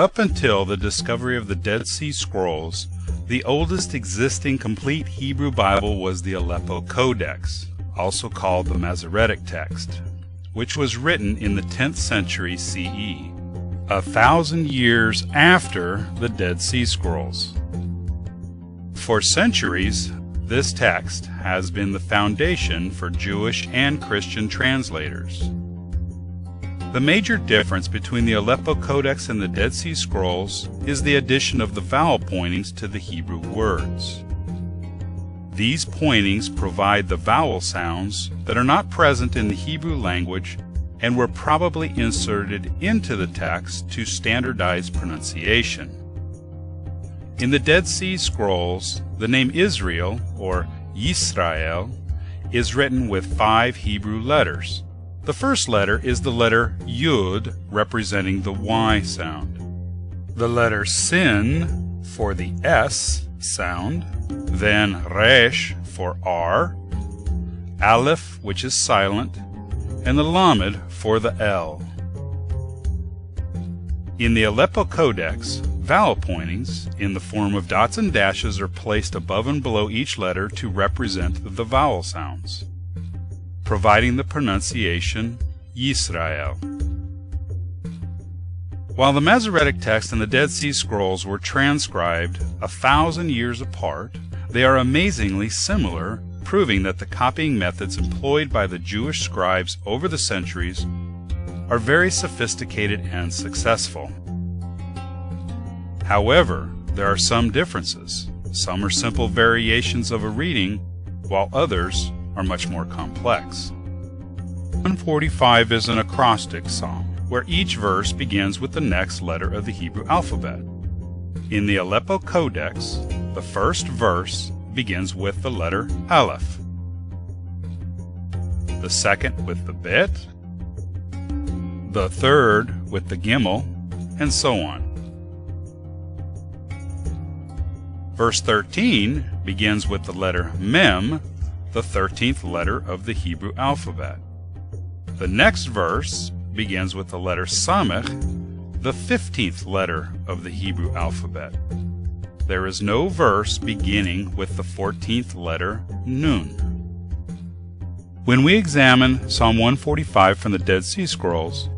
Up until the discovery of the Dead Sea Scrolls, the oldest existing complete Hebrew Bible was the Aleppo Codex, also called the Masoretic text, which was written in the 10th century CE, 1,000 years after the Dead Sea Scrolls. For centuries, this text has been the foundation for Jewish and Christian translators. The major difference between the Aleppo Codex and the Dead Sea Scrolls is the addition of the vowel pointings to the Hebrew words. These pointings provide the vowel sounds that are not present in the Hebrew language and were probably inserted into the text to standardize pronunciation. In the Dead Sea Scrolls, the name Israel, or Yisra'el, is written with 5 Hebrew letters. The first letter is the letter Yud, representing the Y sound. The letter Sin for the S sound, then resh for R, aleph, which is silent, and the lamed for the L. In the Aleppo Codex, vowel pointings in the form of dots and dashes are placed above and below each letter to represent the vowel sounds, providing the pronunciation yisra'el. While the Masoretic text and the Dead Sea Scrolls were transcribed 1,000 years apart, they are amazingly similar, proving that the copying methods employed by the Jewish scribes over the centuries are very sophisticated and successful. However, there are some differences. Some are simple variations of a reading, while others are much more complex. 145 is an acrostic psalm, where each verse begins with the next letter of the Hebrew alphabet. In the Aleppo Codex, the first verse begins with the letter aleph, the second with the bet, the third with the gimel, and so on. Verse 13 begins with the letter mem, the 13th letter of the Hebrew alphabet. The next verse begins with the letter samech, the 15th letter of the Hebrew alphabet. There is no verse beginning with the 14th letter nun. When we examine Psalm 145 from the Dead Sea Scrolls,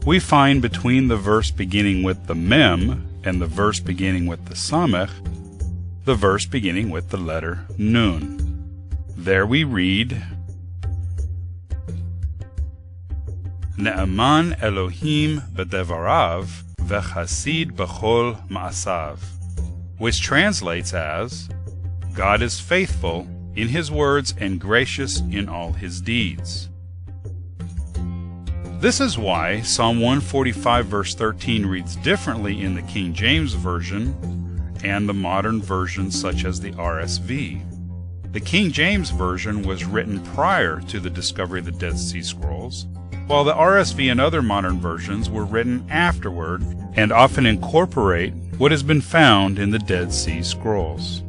we find between the verse beginning with the mem and the verse beginning with the samech, the verse beginning with the letter nun. There we read, Ne'eman Elohim b'devarav v'chasid b'chol ma'asav, which translates as, God is faithful in his words and gracious in all his deeds. This is why Psalm 145 verse 13 reads differently in the King James Version and the modern versions such as the RSV. The King James Version was written prior to the discovery of the Dead Sea Scrolls, while the RSV and other modern versions were written afterward and often incorporate what has been found in the Dead Sea Scrolls.